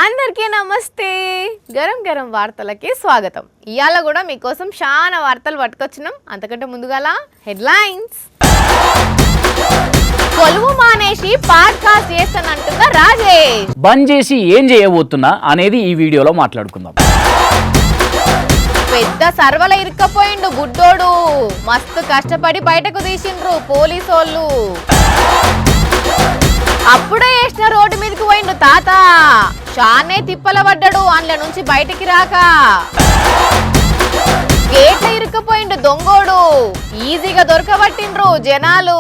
అందరికీ నమస్తే. గరం గరం వార్తలకి స్వాగతం. ఇయాల కూడా మీకోసం చాలా వార్తలు పట్టుకొచ్చినాం. అంతకంటే ముందుగాల హెడ్లైన్స్. కొలువు మానేసి పాడ్కాస్ట్ చేస్తానంటున్న రాజేష్. బంద్ చేసి ఏం చేయబోతున్నా అనేది ఈ వీడియోలో మాట్లాడుకుందాం. పెద్ద సర్వల ఇరుక్కపోయిండు గుడ్డోడు. మస్తు కష్టపడి బయటకు తీసిండ్రు పోలీసోళ్ళు. అప్పుడే వేసిన రోడ్డు మీదకి పోయిండు తాత. షానే తిప్పల పడ్డాడు అందులో నుంచి బయటికి రాక. గేట్ల ఇరుక్కపోయిండు దొంగోడు. ఈజీగా దొరకబట్టిండ్రు జనాలు.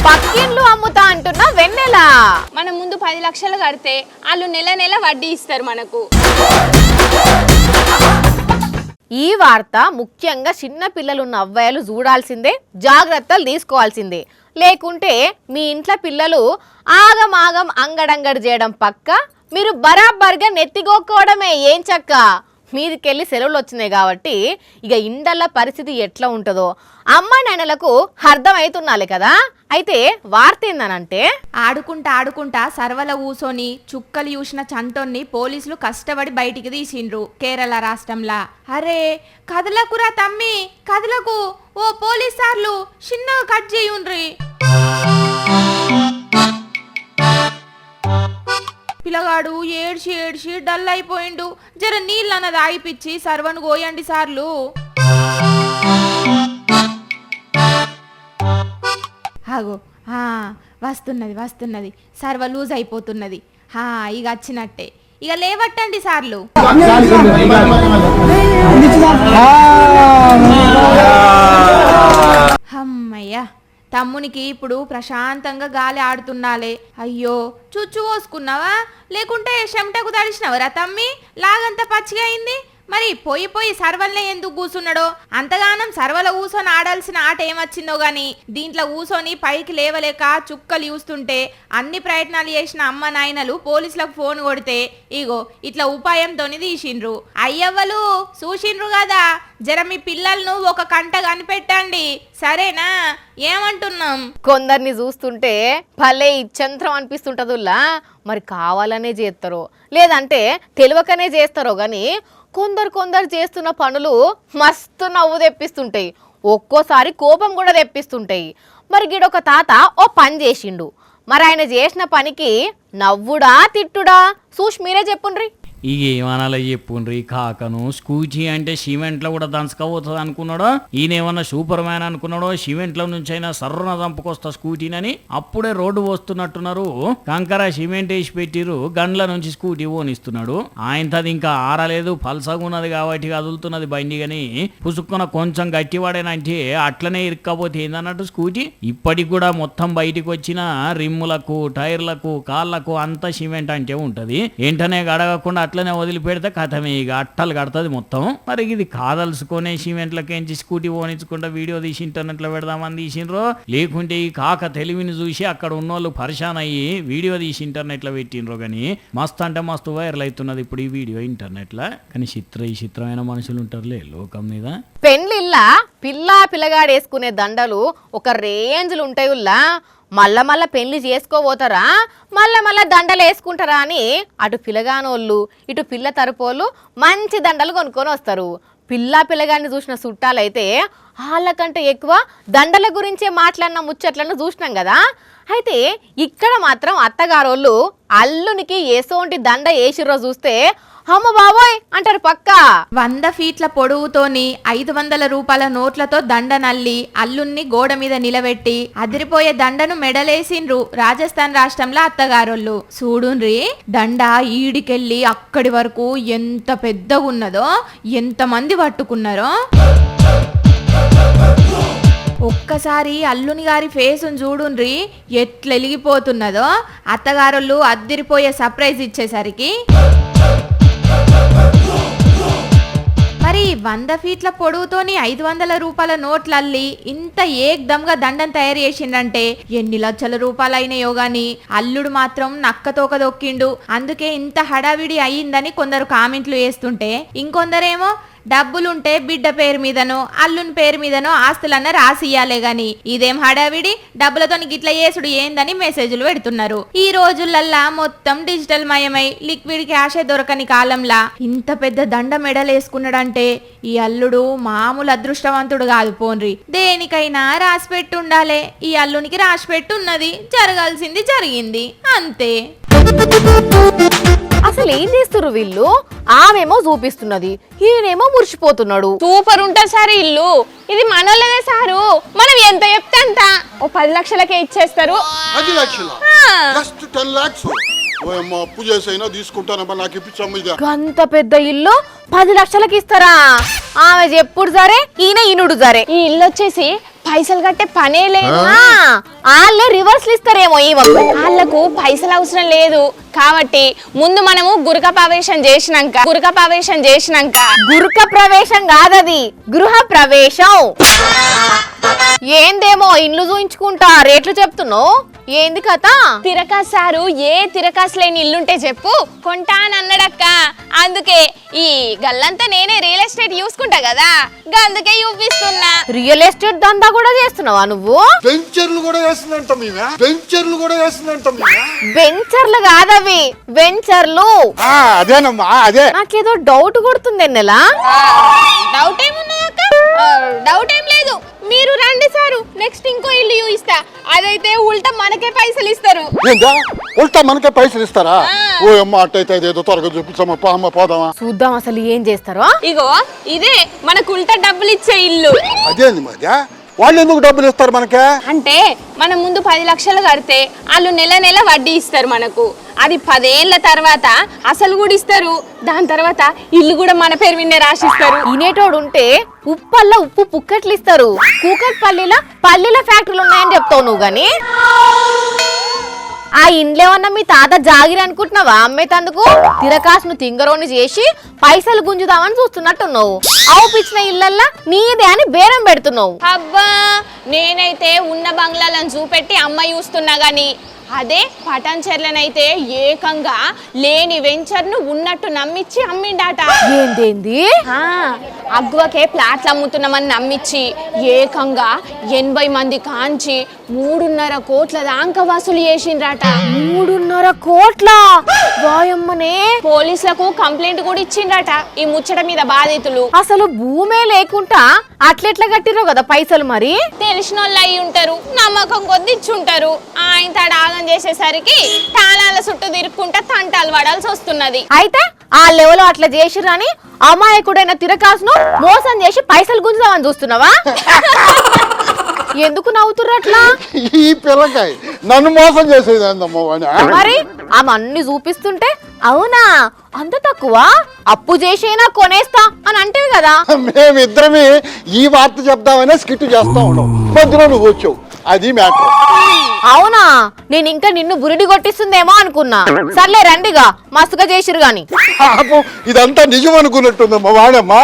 పక్కిండ్లు అమ్ముతా అంటున్న వెన్నెల. మనం ముందు 10 లక్షలు కడితే వాళ్ళు నెల నెల వడ్డీ ఇస్తారు మనకు. ఈ వార్త ముఖ్యంగా చిన్న పిల్లలున్న అవ్వాయిలు చూడాల్సిందే, జాగ్రత్తలు తీసుకోవాల్సిందే. లేకుంటే మీ ఇంట్లో పిల్లలు ఆగం అంగడంగడి చేయడం పక్క, మీరు బరాబర్గా నెత్తిగోక్కోవడమే. ఏం చక్క మీదికెళ్ళి సెలవులు వచ్చినాయి కాబట్టి ఇక ఇండల్ల పరిస్థితి ఎట్లా ఉంటుందో అమ్మ నాయనలకు అర్థమవుతున్నాలే కదా. అయితే వార్త ఏందనంటే, ఆడుకుంటా సర్వల ఊసోని చుక్కలు చూసిన చంటోన్ని పోలీసులు కష్టపడి బయటికి తీసిండ్రు కేరళ రాష్ట్రంలా. అరే కదలకురా తమ్మి కదలకు, ఓ పోలీస్ సార్లు చిన్నగా కట్ చేయుండ్రి. పిల్లగాడు ఏడ్చి డల్ అయిపోయిండు. జర నీళ్ళన్నది ఆగిపిచ్చి సర్వను గోయండి సార్లు. ఆగో వస్తున్నది సర్వ లూజ్ అయిపోతున్నది. ఇక వచ్చినట్టే, ఇక లేవట్టండి సార్లు. అమ్మయ్యా, తమ్మునికి ఇప్పుడు ప్రశాంతంగా గాలి ఆడుతున్నాలే. అయ్యో చుచ్చు పోసుకున్నావా, లేకుంటే చెమటకు తడిచినవరా తమ్మి? లాగంతా పచ్చిగా అయింది. మరి పోయి సర్వల్నే ఎందుకు కూసున్నాడో? అంతగానం సర్వల ఊసోని ఆడాల్సిన ఆట ఏమొచ్చిందో గాని దీంట్లో ఊసోని పైకి లేవలేక చుక్కలు చూస్తుంటే అన్ని ప్రయత్నాలు చేసిన అమ్మ నాయనలు పోలీసులకు ఫోన్ కొడితే ఇగో ఇట్లా ఉపాయంతోని తీసిండ్రు. అయ్యవ్వలు చూసిండ్రు కదా, జర మీ పిల్లలను ఒక కంట కనిపెట్టండి సరేనా? ఏమంటున్నాం? కొందరిని చూస్తుంటే భలే ఇచ్చంత్రం అనిపిస్తుంటదుల్లా. మరి కావాలనే చేస్తారో లేదంటే తెలియకనే చేస్తారో గాని కొందరు చేస్తున్న పనులు మస్తు నవ్వు తెప్పిస్తుంటాయి, ఒక్కోసారి కోపం కూడా తెప్పిస్తుంటాయి. మరి గిడొక తాత ఓ పని చేసిండు. మరి ఆయన చేసిన పనికి నవ్వుడా తిట్టుడా చూసి మీరే చెప్పుండ్రి. ఇక ఏమనాలో చెప్పుండ్రి. కాకను స్కూటీ అంటే సిమెంట్లో కూడా దంచకపోతుంది అనుకున్నాడో, ఈయనేమన్నా సూపర్ మ్యాన్ అనుకున్నాడో, సిమెంట్లో నుంచి అయినా సర్రన దంపుకొస్తా స్కూటీనని అప్పుడే రోడ్డు పోస్తున్నట్టున్నారు. కంకర సిమెంట్ వేసి పెట్టిరు, గండ్ల నుంచి స్కూటీ ఓనిస్తున్నాడు. ఆయనది ఇంకా ఆరలేదు, పల్సగున్నది కాబట్టి కదులుతున్నది బండి. గాని పుసుక్కున కొంచెం గట్టివాడేనంటే అట్లనే ఇరుక్కపోతే ఏందన్నట్టు స్కూటీ. ఇప్పటికి కూడా మొత్తం బయటికి వచ్చిన రిమ్ములకు, టైర్లకు, కాళ్ళకు అంతా సిమెంట్ అంటే ఉంటది. వెంటనే గడగకుండా అట్లనే వదిలిపెడితే కథమే, ఇక అట్టలు కడుతుంది మొత్తం. మరి ఇది కాదలుసుకునే సిమెంట్లకేంచి స్కూటీ ఓనించకుండా వీడియో తీసి ఇంటర్నెట్లో పెడదామని తీసిండ్రో, లేకుంటే ఈ కాక తెలివిని చూసి అక్కడ ఉన్నోళ్ళు పరిశాన్ అయ్యి వీడియో తీసి ఇంటర్నెట్లో పెట్టిండ్రో. కానీ మస్తు అంటే మస్తు వైరల్ అవుతున్నది ఇప్పుడు ఈ వీడియో ఇంటర్నెట్లో. కానీ చిత్రమైన మనుషులు ఉంటారులే లోకం మీద. పెండ్లిళ్ళ పిల్లగాడు వేసుకునే దండలు ఒక రేంజ్లు ఉంటాయుల్లా. మళ్ళా పెళ్లి చేసుకోబోతారా, మళ్ళా దండలు వేసుకుంటారా అని అటు పిల్లగానోళ్ళు ఇటు పిల్ల తరపోళ్ళు మంచి దండలు కొనుక్కొని వస్తారు. పిల్లగాన్ని చూసిన చుట్టాలైతే వాళ్ళకంటే ఎక్కువ దండల గురించే మాట్లాడిన ముచ్చట్లను చూసినాం కదా. అయితే ఇక్కడ మాత్రం అత్తగారోళ్ళు అల్లునికి ఏసోంటి దండ వేసిర్రో చూస్తే అమ్మ బాబోయ్ అంటారు పక్క. 100 ఫీట్ల పొడవుతోని 500 రూపాయల నోట్లతో దండ నల్లి అల్లున్ని గోడ మీద నిలబెట్టి అదిరిపోయే దండను మెడలేసిండ్రు రాజస్థాన్ రాష్ట్రంలో అత్తగారోళ్ళు. చూడుండ్రి, దండ ఈడికెళ్ళి అక్కడి వరకు ఎంత పెద్దగా ఉన్నదో, ఎంత మంది పట్టుకున్నారో. ఒక్కసారి అల్లుని గారి ఫేసును చూడుండ్రి ఎట్లా వెలిగిపోతున్నదో. అత్తగారోళ్ళు అదిరిపోయే సర్ప్రైజ్ ఇచ్చేసరికి మరి 100 ఫీట్ల పొడవుతోని 500 రూపాయల నోట్లల్లి ఇంత ఏకదమ్గా దండం తయారు చేసిండంటే ఎన్ని లక్షల రూపాయలు అయినాయో గాని అల్లుడు మాత్రం నక్కతోక దొక్కిండు. అందుకే ఇంత హడావిడి అయ్యిందని కొందరు కామెంట్లు వేస్తుంటే, ఇంకొందరేమో డబ్బులుంటే బిడ్డ పేరు మీదనో అల్లుని పేరు మీదనో ఆస్తులన్న రాసియ్యాలే గాని ఇదేం హడావిడి డబ్బులతో గిట్ల చేసుడు ఏందని మెసేజ్లు పెడుతున్నారు. ఈ రోజులల్లా మొత్తం డిజిటల్ మయమై లిక్విడ్ క్యాషే దొరకని కాలంలా ఇంత పెద్ద దండ మెడలేసుకున్నాడంటే ఈ అల్లుడు మామూలు అదృష్టవంతుడు కాదు పోన్రి. దేనికైనా రాసి పెట్టుండాలే. ఈ అల్లునికి రాసి పెట్టున్నది, జరగాల్సింది జరిగింది అంతే. అసలు ఏం చేస్తున్నారు వీళ్ళు? ఆమెమో చూపిస్తున్నది, ఈయనేమో మురిసిపోతున్నాడు. సూపర్ ఉంటుంది సార్ ఇల్లు. ఇది మనోళ్ళదే సారు. మనం ఎంత చెప్తే అంత ఓ 10 లక్షలకే ఇచ్చేస్తారు. 10 లక్షలు జస్ట్ 10 lakhs. ఓయమ్మ అప్పు చేసైనా తీసుకుంటానమ్మా, నాకు ఇప్పించమ్మ. ఇది అంత పెద్ద ఇల్లు 10 లక్షలకి ఇస్తారా? ఆమె చెప్పుడు సరే, ఈయన ఈనుడు సరే. ఈ ఇల్లు వచ్చేసి పైసలు కట్టే పనే లేదు. వాళ్ళే రివర్స్లు ఇస్తారేమో ఈ వాళ్ళకు పైసలు అవసరం లేదు కాబట్టి ముందు మనము గురక ప్రవేశం చేసినాక గురుక ప్రవేశం కాదది, గృహ ప్రవేశం. ఏందేమో ఇల్లు చూయించుకుంటా రేట్లు చెప్తున్నావు, ఏంది కథ? తిరకాసు సారు ఏ తిరకాసు లేని ఇల్లుంటే చెప్పు కొంటా అని అన్నాడక్క. అందుకే ఈ గల్లంతా నేనే రియల్ ఎస్టేట్ చూసుకుంటా కదా, అందుకే చూపిస్తున్నా. రియల్ ఎస్టేట్ దందా కూడా చేస్తున్నావా నువ్వు? వెంచర్లు కూడా వేస్తుందంట మేమే. వెంచర్లు కాదవి, వెంచర్లు. అదేనమ్మా, అదే. నాకేదో డౌట్ కొడుతుంది ఎన్నెలా. డౌట్ ఏమున్నదక్క? డౌట్ ఏం లేదు. మీరు రండి సారు, నెక్స్ట్ ఇంకో ఇల్లు చూపిస్తా. అదైతే ఉల్టా మనకే పైసలు ఇస్తారు. ఏందా ఉల్టా మనకే పైసలు ఇస్తారా? ఓ అమ్మ అట్టయితే ఏదో త్వరగా చూపించమ్మా, పామ్మ పోదామా. చూద్దాం అసలు ఏం చేస్తారో. ఇగో ఇదే మనకు ఉల్టా డబ్బులు ఇచ్చే ఇల్లు. అదేంది మరి, వాళ్ళు ఎందుకు డబ్బులు ఇస్తారు మనకే? అంటే మనం ముందు 10 లక్షలు కడితే వాళ్ళు నెల నెల వడ్డీ ఇస్తారు మనకు. అది 10 ఏళ్ల తర్వాత అసలు కూడా ఇస్తారు. దాని తర్వాత ఇల్లు కూడా మన పేరు విన్నే రాసిస్తారు. ఇనేటోడు ఉంటే ఉప్పల్ల ఉప్పు పుక్కట్లు ఇస్తారు, కూకట్పల్లిలో పల్లీల ఫ్యాక్టరీలు ఉన్నాయని చెప్తావు నువ్వు గాని. ఆ ఇండ్లేమన్నా మీ తాత జాగిరి అనుకుంటున్నావా అమ్మేతందుకు? తిరకాసును తింగరోని చేసి పైసలు గుంజుదామని చూస్తున్నట్టున్నావు. అవుపిచ్చిన ఇళ్ళల్లా నీదే అని బేరం పెడుతున్నావు. అబ్బా నేనైతే ఉన్న బంగ్లాలను చూపెట్టి అమ్మ చూస్తున్నా గాని అదే పటాన్చెర్లనైతే ఏకంగా లేని వెంచర్ను ఉన్నట్టు నమ్మించి అమ్మిండాట. ఏందేంది? అగ్వకే ప్లాట్లు అమ్ముతున్నామని నమ్మించి ఏకంగా 80 మంది కాంచి 3.5 కోట్ల దాకా వసూలు చేసిండ్రట. 3.5 కోట్ల? వాయమ్మనే. పోలీసులకు కంప్లైంట్ కూడా ఇచ్చిండ్రట ఈ ముచ్చట మీద బాధితులు. అసలు భూమే లేకుండా అట్లెట్లా కట్టిరో కదా పైసలు మరి. తెలిసిన వాళ్ళు అయి ఉంటారు, నమ్మకం కొద్ది ఇచ్చుంటారు. ఆయన తాడు ఆగం చేసేసరికి తాళాల చుట్టూ తిరుక్కుంటా తంటాలు పడాల్సి వస్తున్నది. అయితే ఆ లెవెల్ అట్లా చేసిరని అమాయకుడైన తిరకాసును మోసం చేసి పైసలు గుంజుదామని చూస్తున్నావా? ఎందుకు నవ్వుతుర్రు అట్లా? ఈ పిల్లకాయ నన్ను మోసం చేసేది ఏందమ్మా? మరి ఆమె అన్ని చూపిస్తుంటే అవునా అంత తక్కువ అప్పు చేసేనా కొనేస్తా అని అంటేవి కదా. మేమిద్దరమే ఈ వార్త చెప్దామనే స్కిట్ చేస్తా ఉన్నాం, మధ్యలో నువ్వు వచ్చావు, అది మ్యాటర్. అవునా, నేను ఇంకా నిన్ను బురిడి కొట్టిస్తుందేమో అనుకున్నా. సర్లే రండిగా, మస్తుగా చేసిరు గాని. ఇదంతా నిజం అనుకున్నట్టుందమ్మా వాడమ్మా.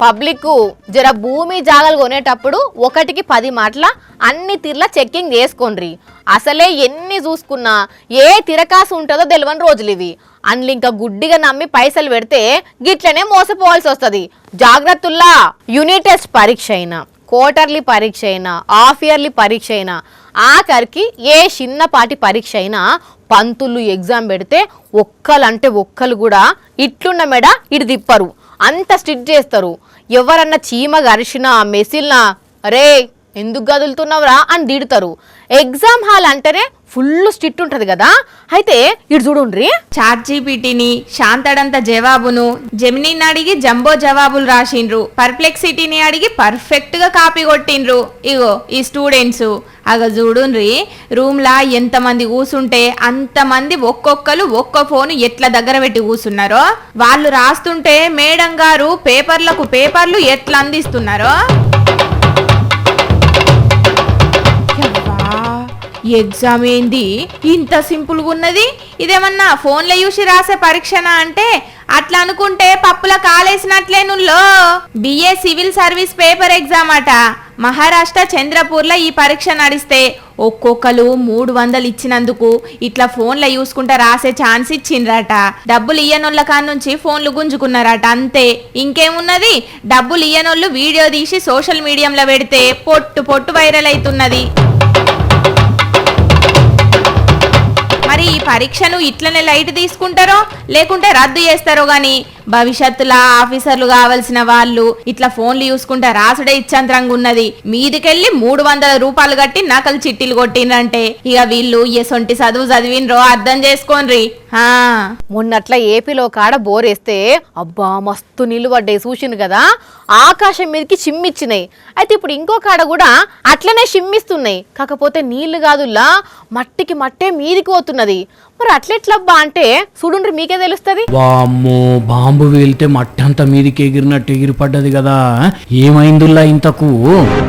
పబ్లిక్ జర భూమి జాగాలు కొనేటప్పుడు 1కి 10 మాటల అన్ని తీర్ల చెక్కింగ్ చేసుకోండి. అసలే ఎన్ని చూసుకున్నా ఏ తిరకాసు ఉంటుందో తెలియని రోజులు ఇవి. అందులో ఇంకా గుడ్డిగా నమ్మి పైసలు పెడితే గిట్లనే మోసపోవాల్సి వస్తుంది. జాగ్రత్తల్లా. యూనిట్ టెస్ట్ పరీక్ష అయినా, క్వార్టర్లీ పరీక్ష అయినా, హాఫ్ ఇయర్లీ పరీక్ష అయినా, ఆఖరికి ఏ చిన్నపాటి పరీక్ష అయినా పంతులు ఎగ్జామ్ పెడితే ఒక్కలంటే ఒక్కలు కూడా ఇట్లున్న మెడ ఇటు తిప్పరు, అంత స్ట్రిక్ట్ చేస్తారు. ఎవరన్నా చీమ గరిచినా మెసిల్నా రే ఎందుకు గదులుతున్నావురా అని తిడతారు. ఎగ్జామ్ హాల్ అంటేనే ఫుల్ స్ట్రిక్ట్ ఉంటది కదా. అయితే ఇటు చూడుండ్రి, చాట్‌జీపీటీని శాంతడంత జవాబును, జెమినీని అడిగి జంబో జవాబులు రాసిండ్రు, పర్ప్లెక్సిటీని అడిగి పర్ఫెక్ట్ గా కాపీ కొట్టిండ్రు. ఇగో ఈ స్టూడెంట్స్ అగ చూడుండ్రి, రూమ్ లా ఎంతమంది కూసుంటే అంతమంది ఒక్కొక్కరు ఒక్కో ఫోన్ ఎట్లా దగ్గర పెట్టి కూసున్నారో, వాళ్ళు రాస్తుంటే మేడం గారు పేపర్లకు పేపర్లు ఎట్లా అందిస్తున్నారో. ఎగ్జామ్ ఏంది ఇంత సింపుల్గా ఉన్నది? ఇదేమన్నా ఫోన్లో చూసి రాసే పరీక్షనా అంటే అట్లా అనుకుంటే పప్పుల కాలేసినట్లేనుల్లో. BA civil service paper exam అట. మహారాష్ట్ర చంద్రపూర్లో ఈ పరీక్ష నడిస్తే ఒక్కొక్కరు 300 ఇచ్చినందుకు ఇట్లా ఫోన్లో చూసుకుంటా రాసే ఛాన్స్ ఇచ్చిండ్రట. డబ్బులు ఇయ్యనోళ్ళ కానుంచి ఫోన్లు గుంజుకున్నారట. అంతే, ఇంకేమున్నది. డబ్బులు ఇయ్యనోళ్ళు వీడియో తీసి సోషల్ మీడియాలో పెడితే పొట్టు వైరల్ అవుతున్నది. మరి ఈ పరీక్షను ఇట్లనే లైట్ తీసుకుంటారో లేకుంటే రద్దు చేస్తారో గాని భవిష్యత్తులో ఆఫీసర్లు కావాల్సిన వాళ్ళు ఇట్లా ఫోన్లు చూసుకుంటే రాసుడే ఇచ్చంతరంగా ఉన్నది. మీదికెళ్ళి 300 రూపాయలు కట్టి నకలు చిట్టీలు కొట్టిండ్రంటే ఇక వీళ్ళు ఎసొంటి చదువు చదివినరో అర్థం చేసుకోండి. మొన్నట్ల ఏపీలో కాడ బోరేస్తే అబ్బా మస్తు నీళ్లు పడ్డాయి చూసిండు కదా, ఆకాశం మీదకి చిమ్మిచ్చినాయి. అయితే ఇప్పుడు ఇంకో కాడ కూడా అట్లనే చిమ్మిస్తున్నాయి, కాకపోతే నీళ్లు కాదుల్లా మట్టికి మట్టే మీదికి పోతున్నది. మరి అట్లెట్లబ్బా అంటే చూడుండ్రి మీకే తెలుస్తుంది. వామ్మో, బాంబు వేలితే మట్టి అంతా మీదికి ఎగిరినట్టు ఎగిరిపడ్డది కదా, ఏమైందుల్లా ఇంతకు?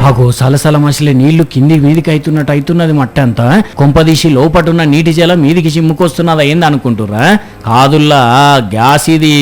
అగో సలసల మసిలే నీళ్లు కింది మీదికి అవుతున్నట్టు అవుతున్నది మట్టి అంతా. కొంపదీసి లోపటున్న నీటి జలం మీదికి చిమ్ముకొస్తున్నదా ఏంది అనుకుంటురా? కాదుల్లా, గ్యాస్ ఇది.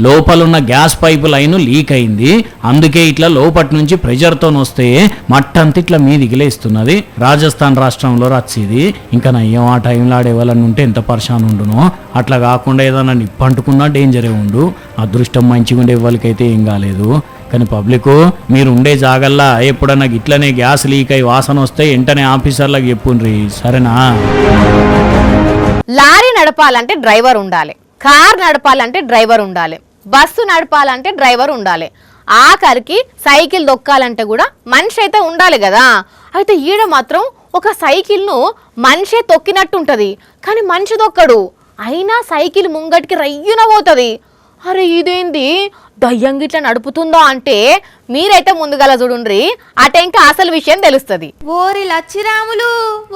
లోపలున్న గ్యాస్ పైపు లైన్ లీక్ అయింది, అందుకే ఇట్లా లోపటి నుంచి ప్రెజర్ తో వస్తే మట్టంతా ఇట్లా మీదికి లేస్తున్నది. రాజస్థాన్ రాష్ట్రంలో రచ్చిది. ఇంకా నయ్యం ఆ టైంలో ఆడేవాళ్ళని ఉంటే ఎంత పరిశాన్ ఉండునో. అట్లా కాకుండా ఏదన్నా నిప్పంటుకున్నా డేంజరే ఉండు. అదృష్టం మంచిగా ఉండే వాళ్ళకైతే ఏం కాలేదు. కానీ పబ్లిక్ మీరు ఉండే జాగల్లా ఎప్పుడన్నా ఇట్లనే గ్యాస్ లీక్ అయి వాసన వస్తే వెంటనే ఆఫీసర్లకు చెప్పుండ్రి, సరేనా? లారీ నడపాలంటే డ్రైవర్ ఉండాలి, కార్ నడపాలంటే డ్రైవర్ ఉండాలి, బస్సు నడపాలంటే డ్రైవర్ ఉండాలి, ఆఖరికి సైకిల్ దొక్కాలంటే కూడా మనిషి అయితే ఉండాలి కదా. అయితే ఈడ మాత్రం ఒక సైకిల్ను మనిషే తొక్కినట్టు ఉంటుంది, కానీ మనిషి దొక్కడు. అయినా సైకిల్ ముంగటికి రయ్యున పోతుంది. అరే ఇదేంది, దయ్యం గిట్లా నడుపుతుందో అంటే మీరైతే ముందుగల చూడుండ్రి, అటే ఇంకా అసలు విషయం తెలుస్తుంది. ఓరి లచ్చిరాములు,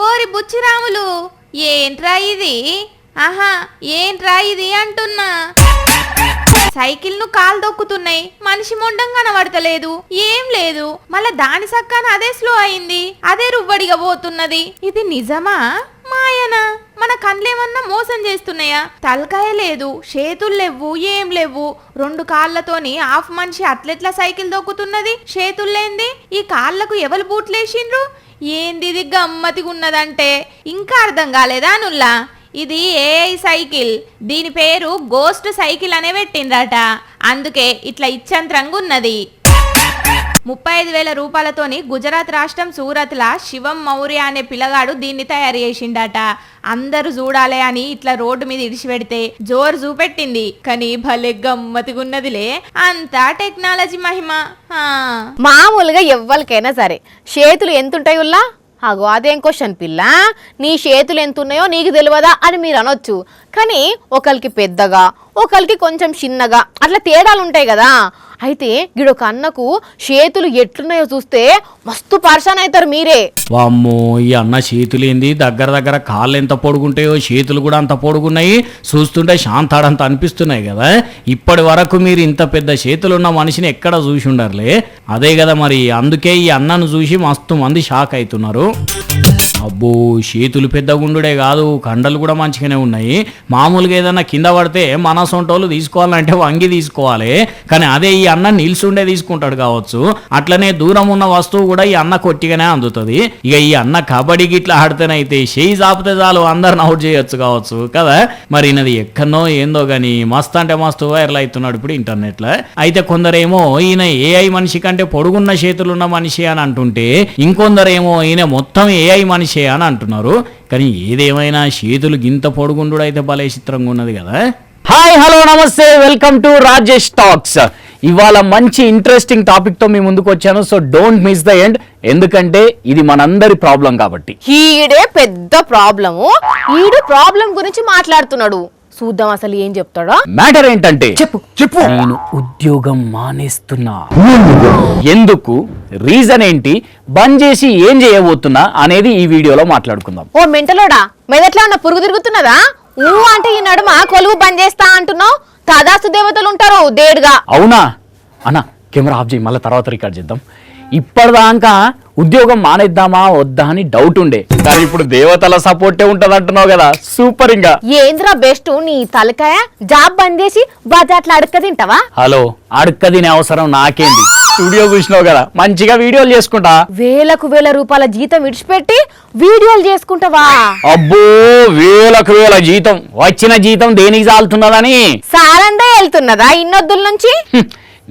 ఓరి బుచ్చిరాములు, ఏంట్రా ఇది? ఆహా, ఏంట్రా ఇది అంటున్నా. సైకిల్ ను కాలు దొక్కుతున్నాయి, మనిషి మొండం కనబడతలేదు, ఏం లేదు. మళ్ళా దాని సక్కన అదే స్లో అయింది, అదే రువ్వడిగా పోతున్నది. ఇది నిజమా మాయనా? మన కండ్లేమన్నా మోసం చేస్తున్నాయా? తలకాయ లేదు, చేతులు లేవు, ఏం లేవు. 2 కాళ్ళతోని హాఫ్ మనిషి అట్లెట్లా సైకిల్ దొక్కుతున్నది? చేతుల్లేంది? ఈ కాళ్ళకు ఎవరు బూట్లేసిండ్రు? ఏంది ఇది గమ్మతిగా ఉన్నదంటే ఇంకా అర్థం కాలేదా నుల్లా? ఇది ఏఐ సైకిల్, దీని పేరు గోస్ట్ సైకిల్ అనే పెట్టిందట. అందుకే ఇట్లా ఇచ్చంత్రంగా ఉన్నది. 35,000 రూపాయలతోని గుజరాత్ రాష్ట్రం సూరత్లా శివం మౌర్య అనే పిల్లగాడు దీన్ని తయారు చేసిండట. అందరూ చూడాలి అని ఇట్లా రోడ్డు మీద ఇడిచిపెడితే జోరు చూపెట్టింది. కానీ భలే గమ్మతిగున్నదిలే, అంతా టెక్నాలజీ మహిమ. మామూలుగా ఎవ్వరికైనా సరే చేతులు ఎంతుంటాయి ఉల్లా? అగో అదేం క్వశ్చన్ పిల్ల, నీ చేతులు ఎంతున్నాయో నీకు తెలియదా అని మీరు అనొచ్చు. కానీ ఒకరికి పెద్దగా, ఒకరికి కొంచెం చిన్నగా అట్లా తేడాలు ఉంటాయి కదా. అయితే గిడొక అన్నకు చేతులు ఎట్లున్నాయో చూస్తే మస్తు పర్షాన్ అవుతారు మీరే. వామ్మో, ఈ అన్న చేతులేంది దగ్గర కాళ్ళు ఎంత పొడుగుంటాయో చేతులు కూడా అంత పొడుగున్నాయి. చూస్తుంటే శాంతాడంత అనిపిస్తున్నాయి కదా. ఇప్పటి వరకు మీరు ఇంత పెద్ద చేతులున్న మనిషిని ఎక్కడ చూసి ఉండరులే. అదే కదా మరి, అందుకే ఈ అన్నను చూసి మస్తు మంది షాక్ అవుతున్నారు. అబ్బో, చేతులు పెద్ద గుండుడే కాదు, కండలు కూడా మంచిగానే ఉన్నాయి. మామూలుగా ఏదన్నా కింద పడితే మన సొంటోళ్ళు తీసుకోవాలంటే వంగి తీసుకోవాలి, కానీ అదే ఈ అన్న నిల్చుండే తీసుకుంటాడు కావచ్చు. అట్లనే దూరం ఉన్న వస్తువు కూడా ఈ అన్న కొట్టిగానే అందుతుంది. ఇక ఈ అన్న కబడ్డీ గిట్లా ఆడితేనైతే చేయి చాపితే చాలు అందరిని అవుట్ చేయొచ్చు కావచ్చు కదా. మరి ఈయనది ఎక్కడనో ఏందో గాని మస్తు అంటే మస్తు వైరల్ అవుతున్నాడు ఇప్పుడు ఇంటర్నెట్ లో. అయితే కొందరేమో ఈయన ఏఐ మనిషి కంటే పొడుగున్న చేతులున్న మనిషి అని అంటుంటే, ఇంకొందరేమో ఈయన మొత్తం ఏఐ మనిషి అని అంటున్నారు. కానీ ఏదేమైనా చేతులు గింత పొడుగుండు అయితే భలే చిత్రంగా ఉన్నది కదా. హాయ్, హలో, నమస్తే, వెల్కమ్ టు రాజేష్ టాక్స్. ఇవాళ మంచి ఇంట్రెస్టింగ్ టాపిక్ తో మీ ముందుకు వచ్చాను. So don't miss the end, ఎందుకంటే ఇది మనందరి ప్రాబ్లం కాబట్టి. ఈడే పెద్ద ప్రాబ్లము, ఈడు ప్రాబ్లం గురించి మాట్లాడుతున్నాడు. చూద్దాం అసలు ఏం చెప్తాడో. మ్యాటర్ ఏంటంటే, చెప్పు. నేను ఉద్యోగం మానేస్తున్నా. ఎందుకు, రీజన్ ఏంటి, బంద్ చేసి ఏం చేయబోతున్నా అనేది ఈ వీడియోలో మాట్లాడుకుందాం. ఓ మెంటలోడా, మెదట్లా ఉన్న పురుగు తిరుగుతున్నదా? ఊ అంటే ఈ నడుమ కొలువు బంద్ చేస్తా అంటున్నావు. తదాస్తు దేవతలు ఉంటారు దేడుగా. అవునా అన్న, కెమెరా ఆఫ్ చేయి, మళ్ళీ తర్వాత రికార్డ్ చేద్దాం. ఇప్పటిదాకా ఉద్యోగం మానేద్దామా వద్దా అని డౌట్ ఉండే, కానీ ఇప్పుడు దేవతల సపోర్టే ఉంటది అంటున్నావు కదా, సూపర్. ఇంకా ఏంద్రా బెస్ట్ నీ తలకాయ, జాబ్ బంద్ చేసి బజార్లో అడక్క తింటావా? హలో, అడుక్క తినే అవసరం నాకేంది? స్టూడియో చూసినావు కదా, మంచిగా వీడియోలు చేసుకుంటా. వేలకు వేల రూపాయల జీతం విడిచిపెట్టి వీడియోలు చేసుకుంటావా? అబ్బో, వేలకు వేల జీతం, వచ్చిన జీతం దేనికి చాలుతున్నదని సారందే వెళ్తున్నదా ఇన్నొద్దుల నుంచి?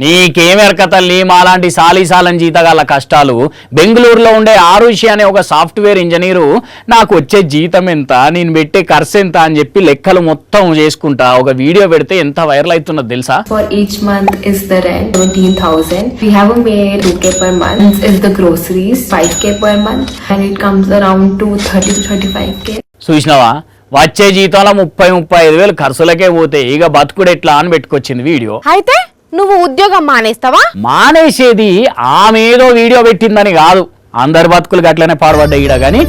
నీకేమెరక తల్లి, మాలాంటి సాలీసాలని జీతగాల కష్టాలు. బెంగళూరులో ఉండే ఆరుషి అనే ఒక సాఫ్ట్వేర్ ఇంజనీరు నాకు వచ్చే జీతం ఎంత, నేను పెట్టే ఖర్చు ఎంత అని చెప్పి లెక్కలు మొత్తం చేసుకుంటా ఒక వీడియో పెడితే ఎంత వైరల్ అవుతున్నది తెలుసా? For each month is the rent 17,000. We have a maid 2K per month. Is the groceries 5K per month, and it comes around to 30 to 35K. చూసినావా, వచ్చే జీతంలో 30-35 వేలు ఖర్చులకే పోతే ఇక బతుకుడు ఎట్లా అని పెట్టుకొచ్చింది వీడియో. అయితే నువ్వు ఉద్యోగం మానేస్తావా? మానేసేది ఆమె ఏదో వీడియో పెట్టిందని కాదు, అందరి బతుకులు గట్లనే పాడుపడ్డా ఈడ, గాని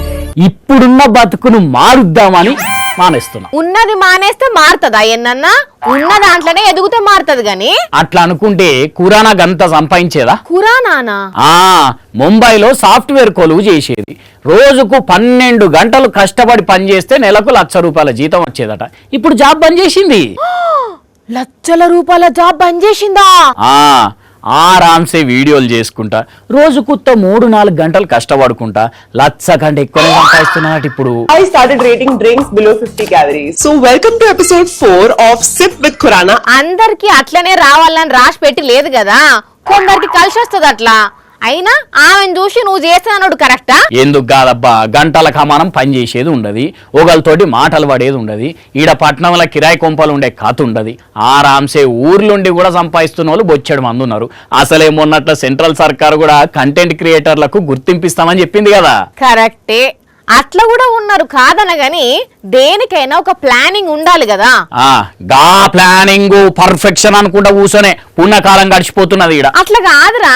ఇప్పుడున్న బతుకును మారుద్దామని మానేస్తున్నా. ఉన్నది మానేస్తే మారుతుందా ఎన్నన్నా? ఉన్న దాంట్లోనే ఎదుగుతే మారుతుంది గాని. అట్లా అనుకుంటే కురానా గంత సంపాదించేదా? కురానానా? ముంబైలో సాఫ్ట్వేర్ కొలువు చేసేది, రోజుకు 12 గంటలు కష్టపడి పనిచేస్తే నెలకు ₹1,00,000 జీతం వచ్చేదట. ఇప్పుడు జాబ్ బంద్ చేసింది. లక్షల రూపాయల జాబ్ బంద్ చేసిందా? ఆరామ్సే వీడియోలు చేసుకుంటా, రోజుకు 3-4 గంటలు కష్టపడుకుంటా, ₹1,00,000 కంటే ఎక్కువనే సంపాదిస్తున్నట్టు ఇప్పుడు. I started rating drinks below 50 calories. So welcome to episode 4 of Sip with Khurana. అందరికి అట్లనే రావాలని రాసి పెట్టి లేదు కదా, కొందరికి కలిసి వస్తుంది అట్లా. అయినా ఆమెను చూసి నువ్వు చేస్తానడు కరెక్టా? ఎందుకు కాదబ్బా, గంటల కమానం పని చేసేది ఉండదు, ఒకళ్ళతోటి మాటలు పడేది ఉండదు, ఈడ పట్నంలో కిరాయి కొంపలు ఉండే కథ ఉండదు. ఆరామ్సే ఊర్లుండి కూడా సంపాదిస్తున్న వాళ్ళు బొచ్చెడు మంది ఉన్నారు. అసలే మొన్నట్ల సెంట్రల్ సర్కార్ కూడా కంటెంట్ క్రియేటర్లకు గుర్తింపిస్తామని చెప్పింది కదా. కరెక్టే, అట్లా కూడా ఉన్నారు కాదనగాని దేనికైనా ఒక ప్లానింగ్ ఉండాలి కదా. గా ప్లానింగ్ పర్ఫెక్షన్ అనుకుంటా కూర్చొనే పుణ్యకాలం గడిచిపోతున్నది ఈడ. అట్లా కాదురా,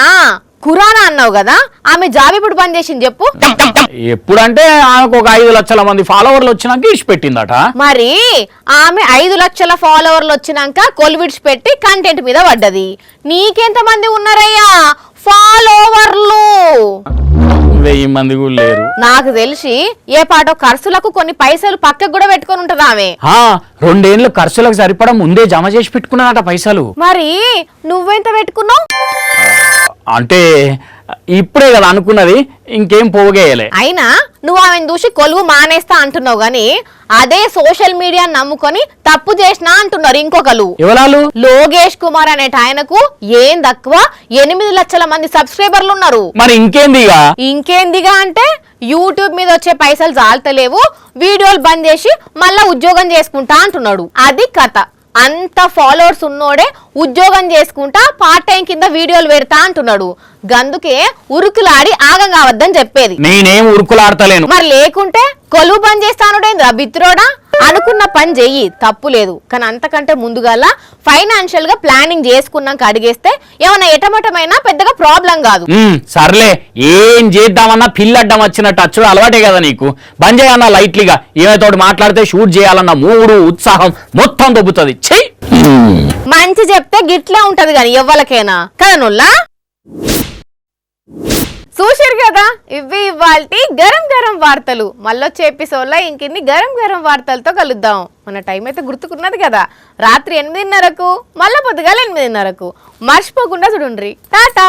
కురానా అన్నావు కదా, ఆమె జాబ్ ఇప్పుడు బంద్ చేసింది చెప్పు. ఎప్పుడంటే ఆమెకు ఒక 5 లక్షల మంది ఫాలోవర్లు వచ్చినాక ఇడిచిపెట్టిందట. మరి ఆమె 5 లక్షల ఫాలోవర్లు వచ్చినాక కొలివిడ్స్ పెట్టి కంటెంట్ మీద పడ్డది. నీకెంత మంది ఉన్నారయ్యా ఫాలోవర్లు? 1000 మంది కూడా లేరు. నాకు తెలిసి ఏ పాటో ఖర్చులకు కొన్ని పైసలు పక్కకు కూడా పెట్టుకొని ఉంటది ఆమె. 2 ఏళ్ళు ఖర్చులకు సరిపడా ముందే జమ చేసి పెట్టుకున్నాదట పైసలు. మరి నువ్వెంత పెట్టుకున్నావు? అంటే ఇప్పుడే కదా అనుకున్నది, ఇంకేం పోగేయలే. అయినా నువ్వు ఆమెను చూసి కొలువు మానేస్తా అంటున్నావు గాని అదే సోషల్ మీడియా నమ్ముకొని తప్పు చేసినా అంటున్నారు ఇంకొకరు. ఎవరాలు? లోకేష్ కుమార్ అనేట ఆయనకు ఏం తక్కువ 8 లక్షల మంది సబ్స్క్రైబర్లు ఉన్నారు. మరి ఇంకేందిగా అంటే యూట్యూబ్ మీద వచ్చే పైసలు చాలతలేవు, వీడియోలు బంద్ చేసి మళ్ళా ఉద్యోగం చేసుకుంటా అంటున్నాడు. అది కథ. అంత ఫాలోవర్స్ ఉన్నోడే ఉద్యోగం చేసుకుంటా పార్ట్ టైం కింద వీడియోలు పెడతా అంటున్నాడు. గందుకే ఉరుకులాడి ఆగం కావద్దని చెప్పేది. నేనేం ఉరుకులాడతలేను. మరి లేకుంటే కొలువు బంద్ చేస్తానుడేంద్రా బిత్రోడా? అనుకున్న పని చెయ్యి, తప్పు లేదు. కానీ అంతకంటే ముందుగాల ఫైనాన్షియల్ గా ప్లానింగ్ చేసుకున్నాక అడిగేస్తే ఏమన్నా ఎటమటమైనా పెద్దగా ప్రాబ్లం కాదు. సర్లే, ఏం చేద్దామన్నా పిల్లడ్డం వచ్చినట్టు అచ్చుడు అలవాటే కదా నీకు. బంద్ చేయన్నా లైట్లీగా, ఏమైతోటి మాట్లాడితే షూట్ చేయాలన్న మూడు ఉత్సాహం మొత్తం దొబ్బుతుంది. చెయ్యి, మంచి చెప్తే గిట్లే ఉంటది కానీ ఎవ్వలకైనా కదా నుల్లా. చూశారు కదా, ఇవి ఇవాల్టి గరం గరం వార్తలు. మళ్ళొచ్చే ఎపిసోడ్లో ఇంకిన్ని గరం గరం వార్తలతో కలుద్దాం. మన టైం అయితే గుర్తుకున్నది కదా, రాత్రి 8:30కు, మళ్ళా పొద్దుగాల 8:30కు. మర్చిపోకుండా చూడండి. టాటా.